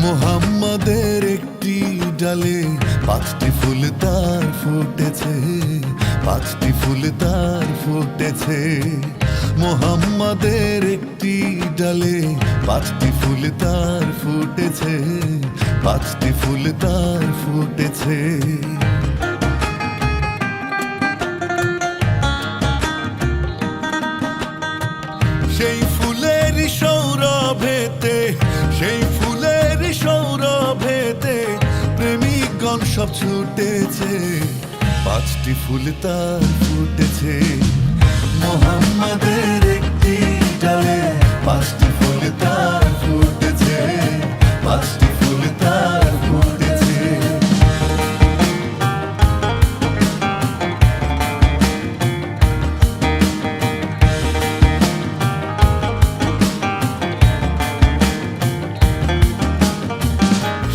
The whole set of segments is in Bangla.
মোহাম্মদের একটি ডালে পাঁচটি ফুল তার ফুটেছে, পাঁচটি ফুল তার ফুটেছে। মোহাম্মদের একটি ডালে পাঁচটি ফুল তার ফুটেছে, পাঁচটি ফুল তার ফুটেছে। সেই ফুলের সৌরভেতে, সেই ফুলের সৌরভেতে প্রেমিকগণ সব ছুটেছে, পাঁচটি ফুল তার ফুটেছে। মোহাম্মদের একটি ডালে পাঁচটি ফুল তার ফুটেছে, পাঁচটি ফুল তার ফুটেছে।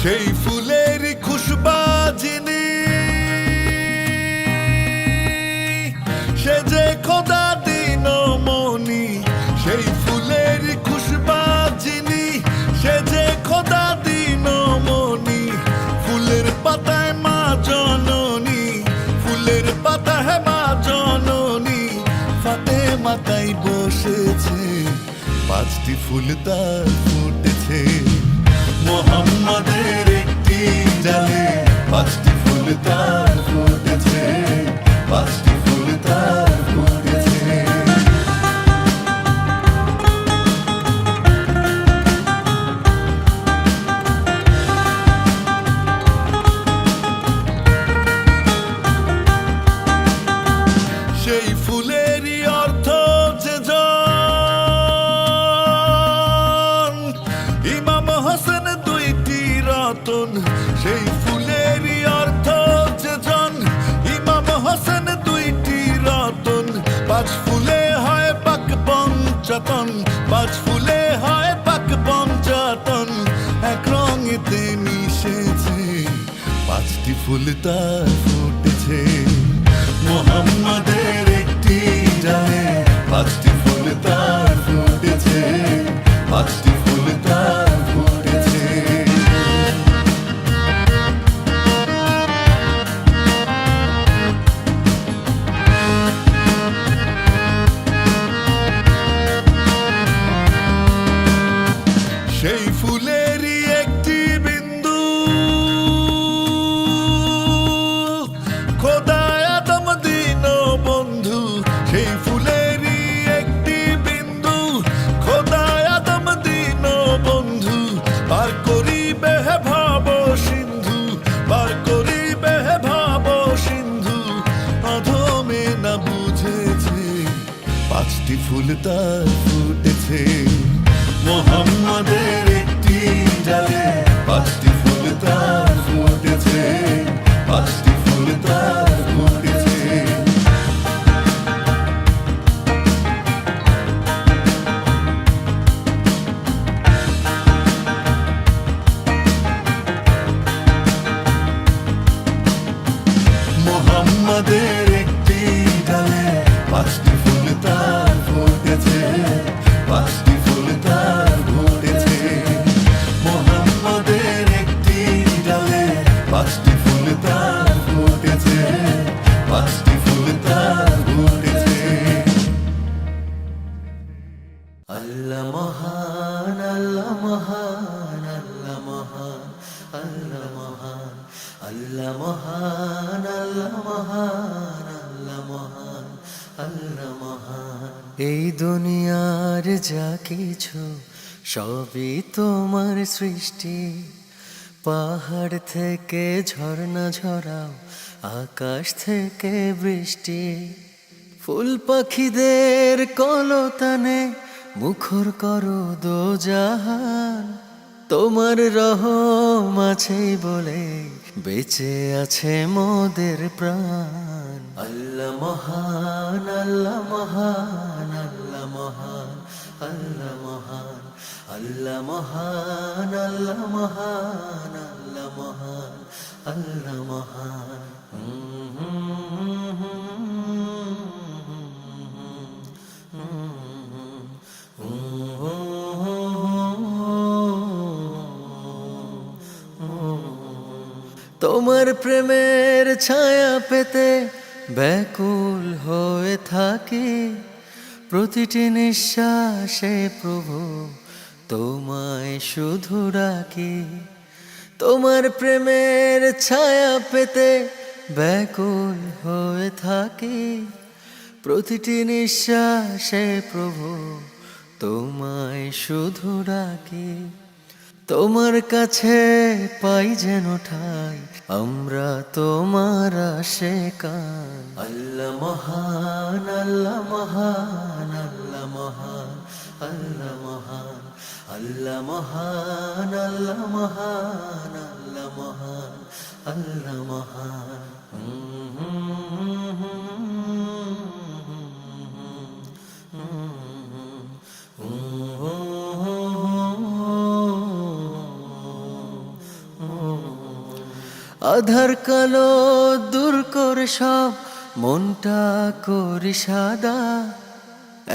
সেই ফুলের খুশবাজিনী সে যে খোদা দিন মনি, সেই ফুলের খুশবাজিনী সে যে খোদা দিন মনি। ফুলের পাতায় মা জননী, ফুলের পাতায় মা জননী, ফাতেমা তাই বসেছে, পাঁচটি ফুল তার ফুটেছে। মোহাম্মদের একটি ডালে পাঁচটি ফুল তার ফুটেছে, পাঁচটি ফুল তার ফুটেছে। সেই ফুলেরই অর্থ যে ইমাম হোসেন দুইটি রতন, সেই ফুলেরই অর্থ যে ইমাম হোসেন দুইটি রতন। পাঁচ ফুলে হয় পাক পঞ্চাতন, পাঁচ ফুলে হয় পাক পঞ্চাতন, এক রঙেতে মিশেছে, পাঁচটি ফুল তার ফুটেছে। মোহাম্মদের একটি ডালে পাঁচটি ফুল তার ফুটেছে, পাঁচটি ফুল তার ফুটেছে। সেই ফুলেরই একটি বিন্দু খোদায় আদম দিন বন্ধু, সেই ফুলেরই একটি বিন্দু খোদায় আদম দিন বন্ধু। পার করিবে ভব সিন্ধু, পার করিবে ভব সিন্ধু, অধমে না বুঝেছে, পাঁচটি ফুল তার ফুটেছে। মোহাম্মদের একটি ডালে পাঁচটি ফুল তার ফুটেছে, পাঁচটি ফুল তার ফুটেছে। মোহাম্মদের একটি ডালে পাঁচটি ফুল তার ফুটেছে, পাঁচটি ফুল তার ফুটেছে। মোহাম্মদের একটি ডালে পাঁচটি ফুল তার ফুটেছে, পাঁচটি ফুল তার ফুটেছে। আল্লাহ মহান, আল্লাহ মহান, আল্লাহ মহান, আল্লাহ মহান, আল্লাহ মহান, আল্লাহ মহান, আল্লাহ মহান, আল্লাহ মহান। এই দুনিয়ার যা কিছু সবই তোমার সৃষ্টি, পাহাড় থেকে ঝর্ণা ঝরাও, আকাশ থেকে বৃষ্টি, ফুল পাখিদের কলতানে মুখর করো দোজাহান। তোমার রহম আছে বলে বেঁচে আছে মোদের প্রাণ। আল্লাহ মহান, আল্লাহ মহান, আল্লাহ মহান, আল্লাহ মহান, আল্লাহ মহান, আল্লাহ মহান, আল্লাহ মহান, আল্লাহ মহান। তোমার প্রেমের ছায়া পেতে ব্যাকুল হয়ে থাকি, প্রতিটি নিঃশ্বাসে প্রভু তোমায় শুধু ডাকি। তোমার প্রেমের ছায়া পেতে ব্যাকুল হয়ে থাকি, প্রতিটি নিঃশ্বাসে প্রভু তোমায় শুধু ডাকি। তোমার কাছে পাই যেন ঠাই আমরা তোমার আশিকান। আল্লাহ মহান, আল্লাহ মহান, আল্লাহ মহান, আল্লাহ মহান, আল্লাহ মহান, আল্লাহ মহান, আল্লাহ মহান, আল্লাহ মহান। আধার কালো দূর করে সব মনটা করি সাদা,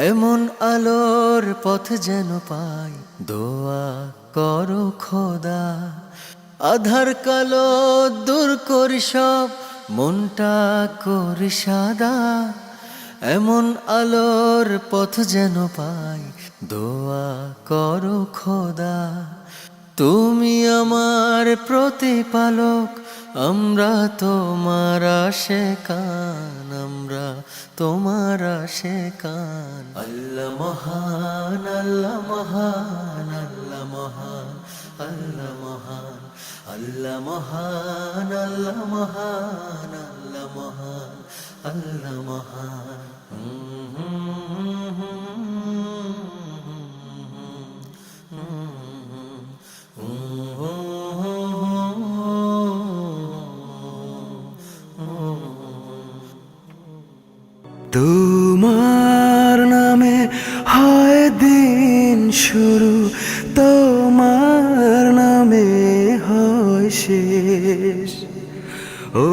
এমন আলোর পথ যেন পাই দোয়া করো খোদা। আধার কালো দূর করি সব মনটা করি সাদা, এমন আলোর পথ যেন পাই দোয়া করো খোদা। তুমি আমার প্রতিপালক, আমরা তোমার আশিকান, আমরা তোমার আশিকান। আল্লাহ মহান, আল্লাহ মহান, আল্লাহ মহান, আল্লাহ মহান, আল্লাহ মহান, আল্লাহ মহান, আল্লাহ মহান, আল্লাহ মহান। তোমার নামে হয় দিন শুরু, তোমার নামে হয় শেষ। ও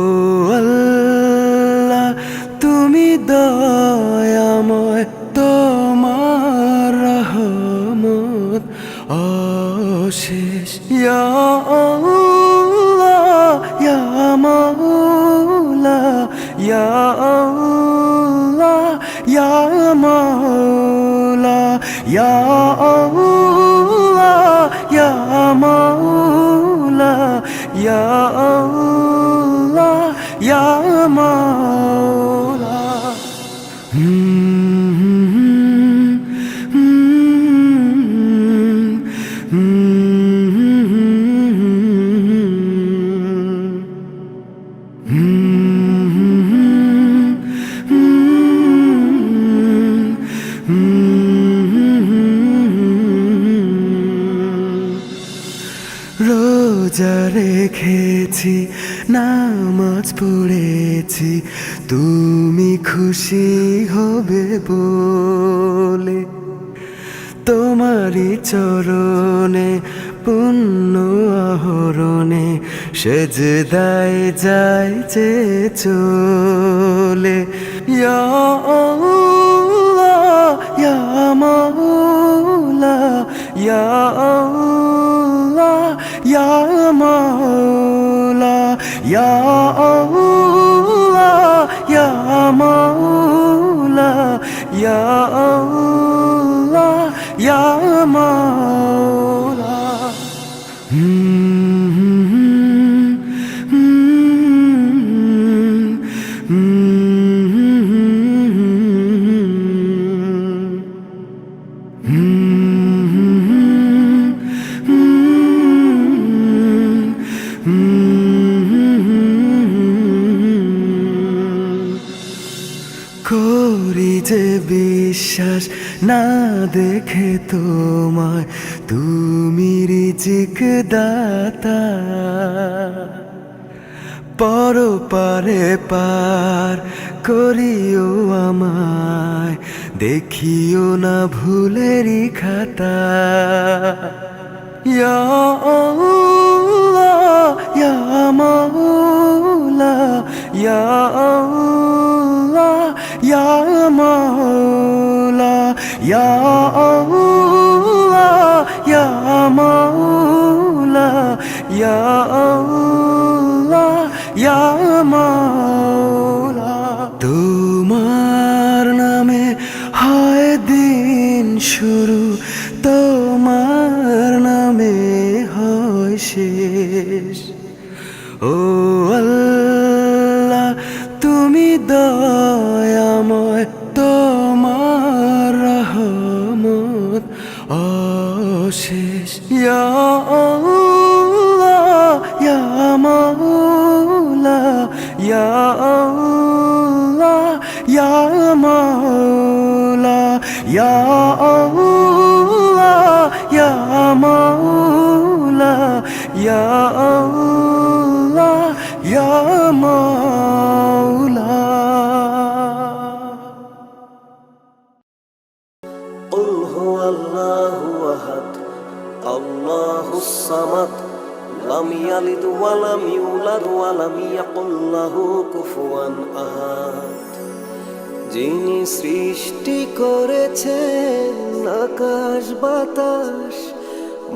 আল্লাহ তুমি দয়াময়, তোমার রহমত অশেষ। ইয়া আল্লাহ ইয়া মাওলা ইয়া আল্লাহ ইয়া মাওলা ইয়া আল্লাহ ইয়া মাওলা ইয়া আল্লাহ ইয়া মাওলা। রোজা রেখেছি, নামাজ পড়েছি, তুমি খুশি হবে বলে। তোমারই চরণে পুণ্য আহরণে সেজদায় যাই যে চলে। ইয়া আল্লাহ ইয়া মাওলা ইয়া আল্লাহ ইয়া মাওলা ইয়া আল্লাহ ইয়া মাওলা ইয়া আল্লাহ ইয়া মাওলা। করি যে বিশ্বাস না দেখে তোমায়, তুমি রিজিক দাতা। পরপারে পার করিও আমায়, দেখিও না ভুলেরই খাতা। ইয়া আল্লাহ ইয়া মাওলা ইয়া আল্লাহ ইয়া মাওলা ইয়া আল্লাহ ইয়া মাওলা ইয়া আল্লাহ হয় দিন শুরু, তোমার নামে হয় শেষ। ও আল্লাহ তুমি দয়াময়, তোমার রহমত অশেষ। ইয়া আল্লাহ ইয়া মাওলা, ইয়া আল্লাহ ইয়া মাওলা, ইয়া আল্লাহ ইয়া মাওলা, ইয়া আল্লাহ ইয়া মাওলা। قل هو الله أحد الله الصمد لم يلد ولم يولد ولم يكن له كفوا أحد। যিনি সৃষ্টি করেছেন আকাশ বাতাস,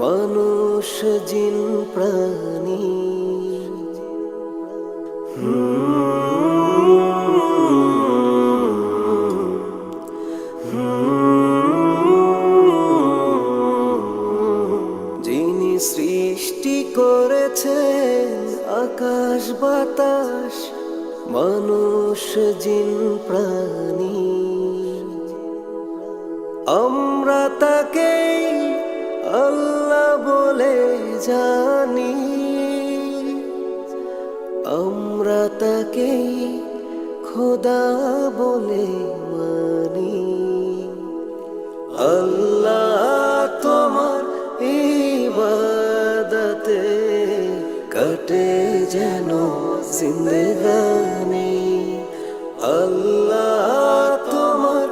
মানুষ জিন প্রাণী, যিনি সৃষ্টি করেছেন আকাশ বাতাস, মানুষ জিন প্রাণী, আমরা তাকেই আল্লাহ বলে জানি, আমরা তাকেই খোদা বলে মানি। আল্লাহ তোমার ইবাদতে কাটে যেন জিন্দেগানি, আল্লাহ তোমার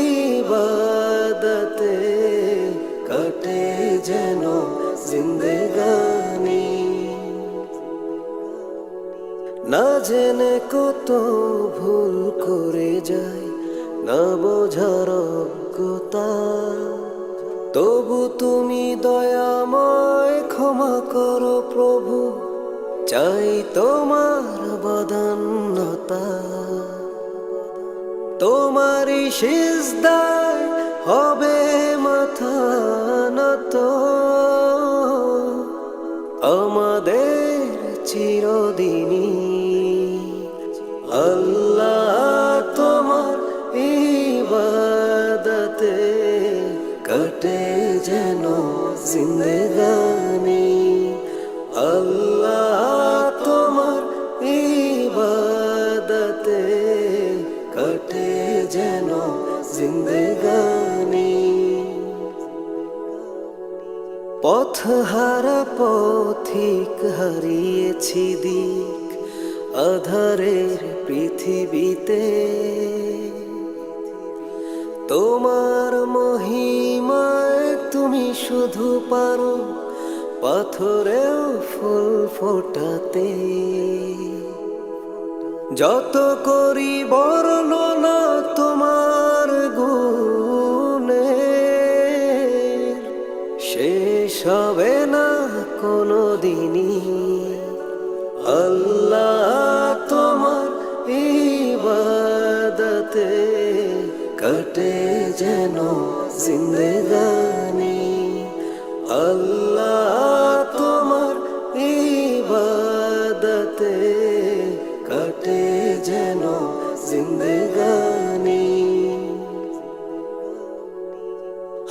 ইবাদতে কাটে যেন জিন্দেগানি। না জেনে কত ভুল করে যায়, না বোঝার অজ্ঞতা, তবু তুমি দয়াময় ক্ষমা করো প্রভু, চাই তোমার বদান্যতা। তোমারই সিজদায় হবে মাথা নত, আমাদের চিরদিনই। আল্লাহ তোমার ইবাদতে কাটে যেন জিন্দেগানি, আল্লাহ তোমার ইবাদতে কাটে যেন জিন্দেগানি। পথহারা পথিক হারিয়েছি দিক আধারের পৃথিবীতে, তোমার মহিমায় তুমি শুধু পারো পাথরেও ফুল ফোটাতে। যত করি বর্ণনা তোমার গুণের, শেষ হবে না কোনো দিনই। আল্লাহ তোমার ইবাদতে কাটে যেন জিন্দেগানি, আল্লাহ তোমার ইবাদতে কাটে যেন জিন্দেগানি।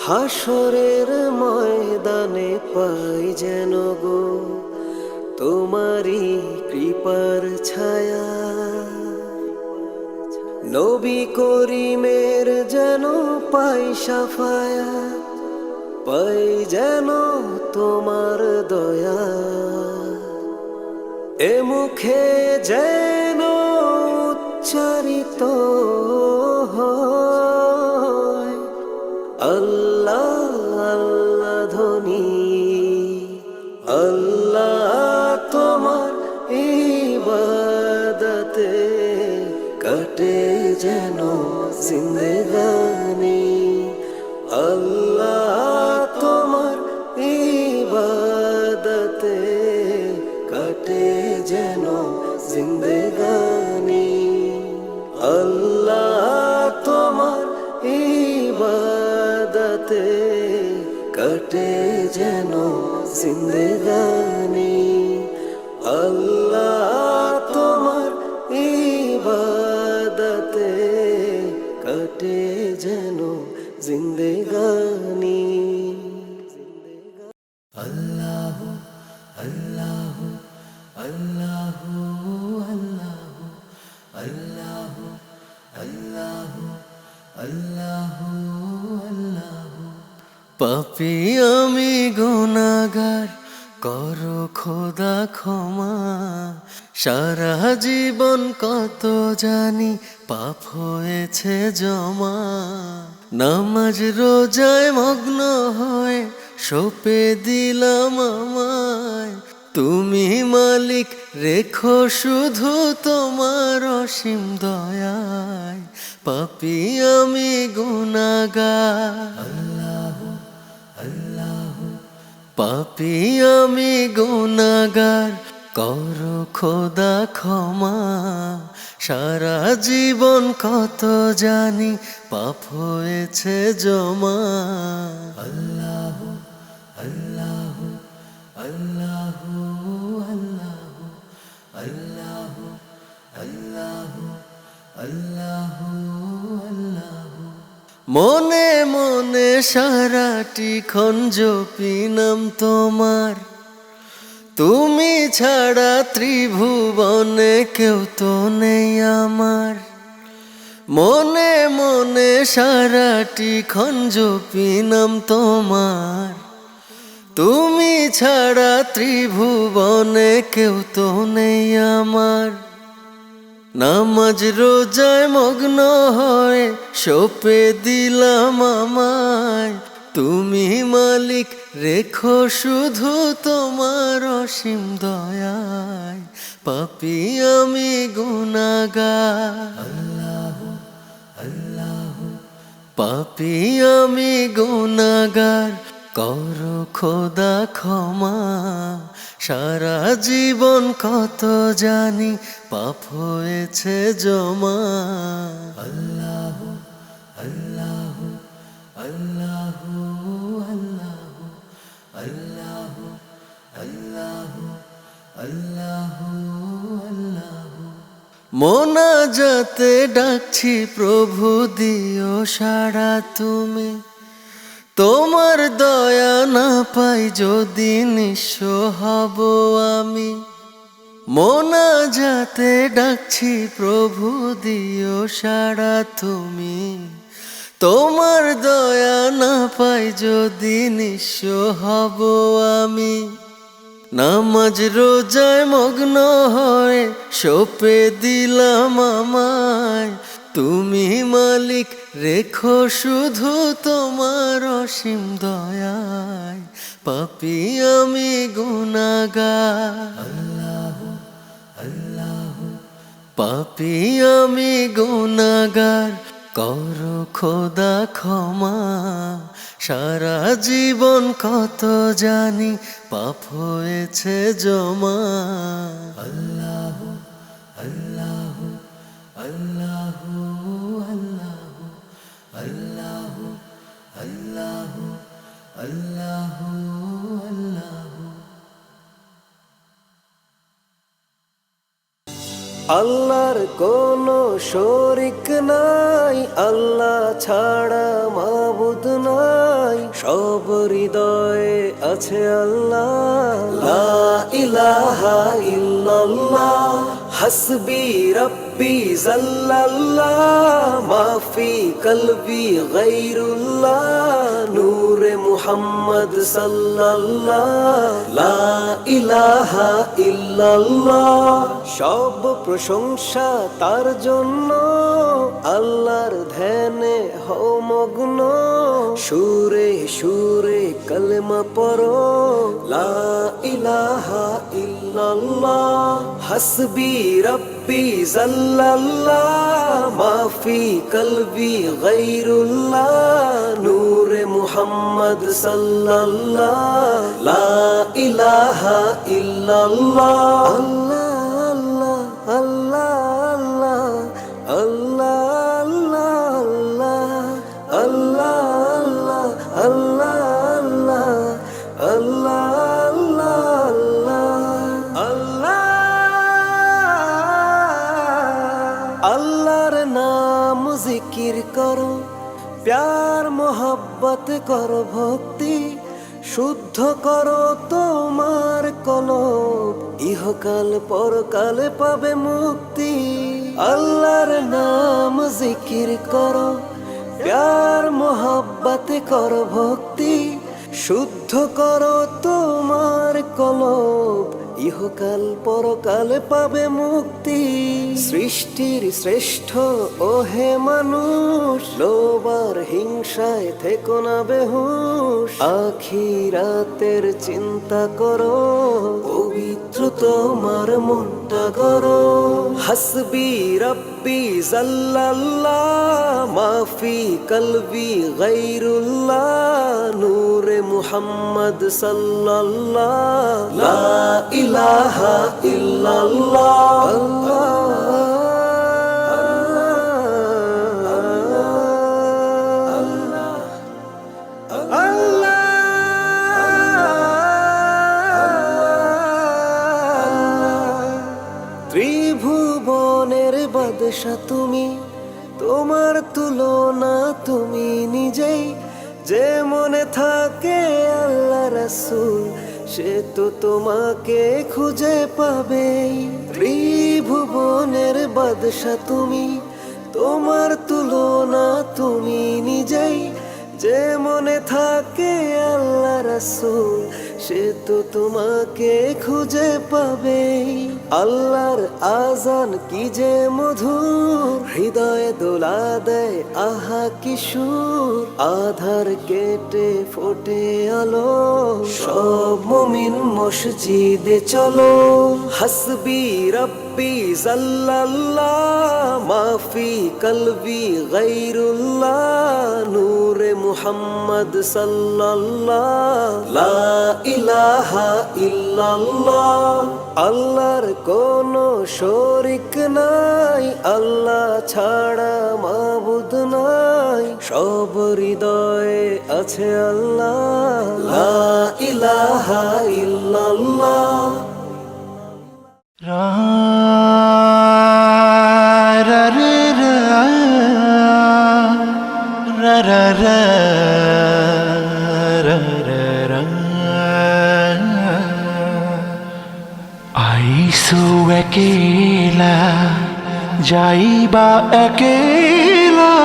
হাসরের ময়দানে পাই যেন গো তোমারি কৃপার ছায়া, নবী করিমের যেন পাই সাফায়াত, পাই যেন তোমার দয়া। এ মুখে যেন উচ্চারিত হয় আল্লাহ আল্লাহ ধ্বনি। আল্লাহ তোমার ইবাদতে কাটে যেন জিন্দেগানি, আল্লাহ তোমার ইবাদতে কাটে যেন জিন্দেগানি, আল্লাহ ইবাদতে কাটে যেন জিন্দেগানি আল্লাহ তোমার ইবাদতে কাটে যেন জিন্দেগানি আল্লাহ আল্লাহ আল্লাহ আল্লাহ আল্লাহ আল্লাহ আল্লাহ পাপী আমি গুনাহগার করো খোদা ক্ষমা সারা জীবন কত জানি পাপ হয়েছে জমা নামাজ রোজায় মগ্ন হয়ে সঁপে দিলাম আমায় তুমি মালিক রেখো শুধু তোমার অসীম দয়ায় পাপী আমি গুনাহগার আল্লাহ আল্লাহ পাপী আমি গুনাহগার করো খোদা ক্ষমা সারা জীবন কত জানি পাপ হয়েছে জমা আল্লাহ আল্লাহ আল্লাহ আল্লাহ আল্লাহ আল্লাহ আল্লাহ মনে মনে সারাটি ক্ষণ জপি নাম তোমার তুমি ছাড়া ত্রিভুবনে কেউ তো নেই আমার মনে মনে সারাটি ক্ষণ জপি নাম তোমার তুমি ছাড়া ত্রিভুবনে কেউ তো নেই আমার নামাজ রোজায় মগ্ন হয়ে সঁপে দিলাম আমায় তুমি মালিক রেখো শুধু তোমার অসীম দয়ায় পাপী আমি গুনাহগার আল্লাহ আল্লাহ পাপী আমি গুনাহগার করো খোদা ক্ষমা সারা জীবন কত জানি পাপ হয়েছে জমা আল্লাহ আল্লাহ আল্লাহ আল্লাহ আল্লাহ আল্লাহ আল্লাহ মোনাজাতে ডাকছি প্রভু দিও সাড়া তুমি তোমার দয়া না পাই যদি নিঃস্ব হব আমি মোনাজাতে ডাকছি প্রভু দিও সাড়া তুমি তোমার দয়া না পাই যদি নিঃস্ব হব আমি নামাজ রোজায় মগ্ন হয়ে সঁপে দিলাম আমায় তুমি মালিক রেখো শুধু তোমার অসীম দয়ায় পাপী আমি গুনাহগার আল্লাহ আল্লাহ পাপী আমি গুনাহগার করো খোদা ক্ষমা সারা জীবন কত জানি পাপ হয়েছে জমা আল্লাহ আল্লাহ আল্লাহ আল্লাহ আল্লাহ আল্লাহ আল্লাহ আল্লাহর কোনো শরিক নাই আল্লাহ ছাড়া মাবুদ নাই সব হৃদয়ে আছে আল্লাহ লা ইলাহা ইল্লাল্লাহ হাসবি রব্বি জাল্লাল্লাহ মাফি কলবি গায়রুল্লাহ নূরে মুহাম্মদ সাল্লাল্লাহ লা ইলাহা ইল্লাল্লাহ সব প্রশংসা তার জন্য আল্লাহর ধ্যানে হও মগ্ন সুরে সুরে কলমা পড়ো লা ইলাহা ইল্লাল্লাহ হাসবি রব্বি জাল্লাল্লাহ মাফি কলবি গায়রুল্লাহ নূরে মুহাম্মদ সাল্লাল্লাহ লা ইলাহা ইল্লাল্লাহ আল্লাহ আল্লাহ আল্লাহ আল্লাহ আল্লাহ আল্লাহ প্যার মোহাব্বত করো ভক্তি, শুদ্ধ করো তোমার কলব, ইহকাল পরকাল পাবে মুক্তি। আল্লাহর নাম জিকির করো, প্যার মোহাব্বত করো ভক্তি, শুদ্ধ করো তোমার কলব, ইহকাল পরকাল পাবে মুক্তি। সৃষ্টির শ্রেষ্ঠ ওহে মানুষ, লোবার হিংসায় থেকো না বেহুশ, আখিরাতের চিন্তা করো, পবিত্র তোমার মনটা করো। হাসবি রব্বি জাল্লাল্লাহ, মাফি কলবি গায়রুল্লাহ, নূরে মুহাম্মদ সাল্লাল্লাহ, লা ইলাহা ইল্লাল্লাহ। ত্রিভুবনের বাদশা তুমি, তোমার তুলনা তুমি নিজেই, যে মনে থাকে আল্লাহ রাসূল, সে তো তোমাকে খুঁজে পাবে। ত্রিভুবনের বাদশা তুমি, তোমার তুলনা তুমি নিজেই, যে মনে থাকে আল্লাহ রাসূল, সে তো তোমাকে খুঁজে পাবে। আল্লাহর আজান কি যে মধুর, হৃদয়ে দোলা দেয় আহা কি সুর, আধার কেটে ফোটে আলো, সব মুমিন মসজিদে চলো। হাসবি রব্বি জাল্লাল্লাহ, মাফি কলবি গায়রুল্লাহ, নূরে মুহাম্মদ সাল্লাল্লাহ, লা ইলাহা ইল্লাল্লাহ। আল্লাহর কোনো শরীক নাই, আল্লাহ ছাড়া মাবুদ নাই, সব হৃদয়ে আছে আল্লাহ, লা ইলাহা ইল্লাল্লাহ। রা রা রে রা রা রা রা রা রা রা। আইসো একেলা যাইবা একেলা,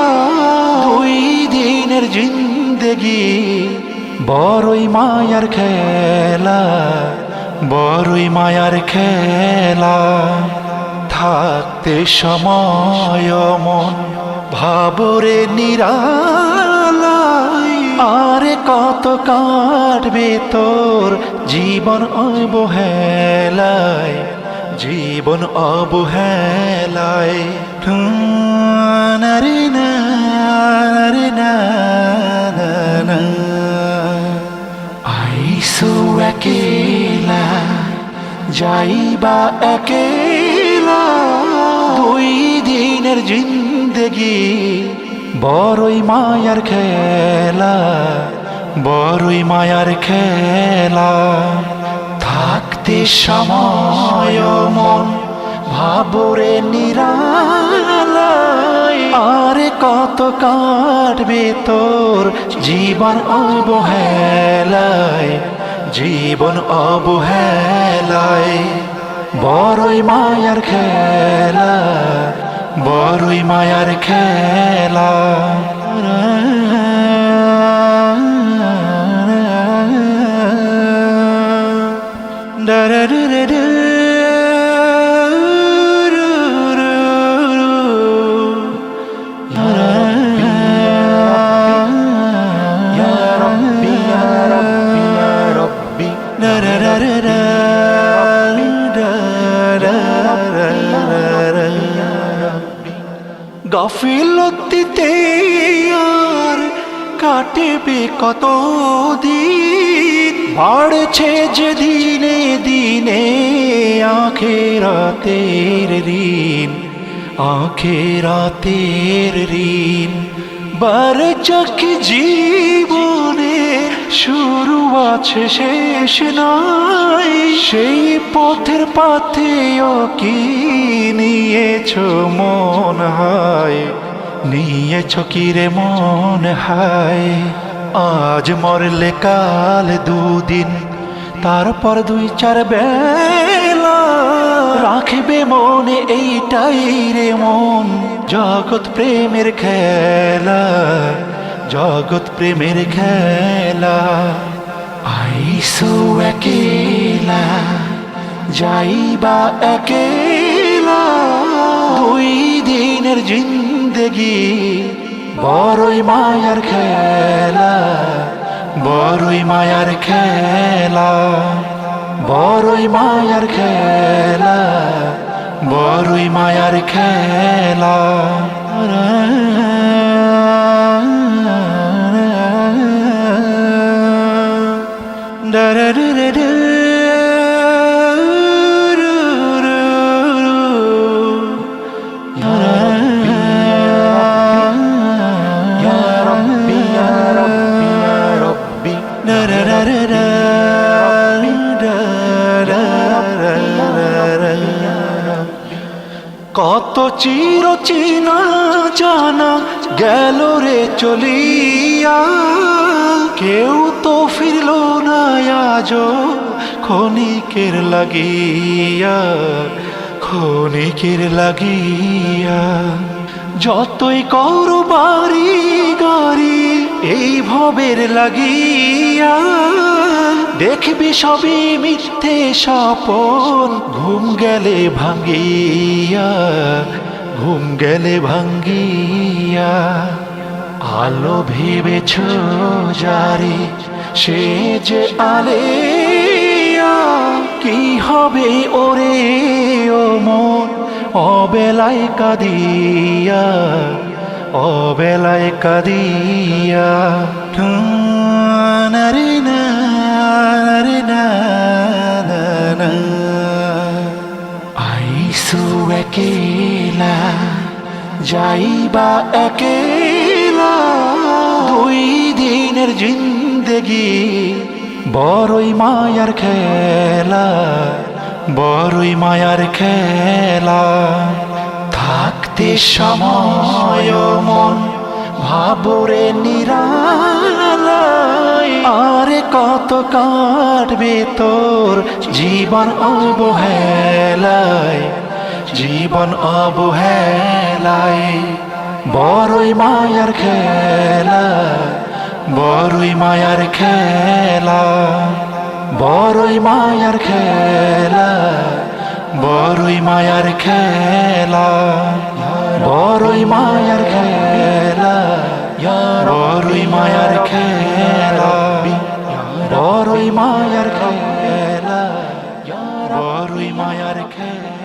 দুই দিনের জিন্দেগি বড়ই মায়ার খেলা, বড়ই মায়ার খেলা। থাকতে সময় মন ভাবরে নিরালাই, আরে কত কাটবে তোর জীবন অবহেলায়, জীবন অবহেলায়। নারে না রে না না, আইসো একেলা যাইবা একেলা, দুই দিনের জিন্দেগি বড়ই মায়ার খেলা, বড়ই মায়ার খেলা। থাকতে সময় মন ভাবরে নিরালাই, আরে কত কাটবে তোর জীবন অবহেলায়, জীবন অবহেলায়। বড়ই মায়ার খেলা, বড়ই মায়ার খেলা। গাফিলতিতে আর কাটবে কত দিন, বাড়ছে যে দিনে দিনে আখিরাতের ঋণ, আখিরাতের ঋণ। বারজাক জীবনে শুরু আছে শেষ নাই, সেই পথের পাথেও কি নিয়েছ মন হয়, নিয়েছ কি রে মন হায় আজ মরলে কাল দুদিন তারপর 2-4 বেলা রাখবে মনে এইটাই রে মন জগৎ প্রেমের খেলা জগৎ প্রেমের খেলা আইসো একেলা যাইবা একেলা 2 দিনের জিন্দেগি বড়ই মায়ার খেলা বড়ই মায়ার খেলা বড়ই মায়ার খেলা বড়ই মায়ার খেলা কত চির চিনা জানা গেল রে চলিয়া কেউ তো ফিরল না আজো ক্ষণিকের লাগিয়া ক্ষণিকের লাগিয়া যতই করো বাড়ি গাড়ি এই ভবের লাগিয়া দেখবি সবই মিথ্যে স্বপন ঘুম গেলে ভাঙ্গিয়া ঘুম গেলে ভাঙ্গিয়া আলো ভেবেছ যারে সে যে আলেয়া কি হবে ওরে ও মন অবেলায় কাঁদিয়া অবেলায় কাঁদিয়া নারে না রে না আইসো একেলা যাইবা একেলা 2 দিনের জিন্দেগি বড়ই মায়ার খেলা বড়ই মায়ার খেলা থাকতে সময় মন ভাবরে নিরালায় আরে কত কাটবে তোর জীবন অবহেলায় জীবন অবহেলায় বড়ই মায়ার খেলা বড়ই মায়ার খেলা বড়ই মায়ার খেলা বড়ই মায়ার খেলা বড়ই মায়ার খেলা বড়ই মায়ার খেলা বড়ই মায়ার খেলা বড়ই মায়ার খেলা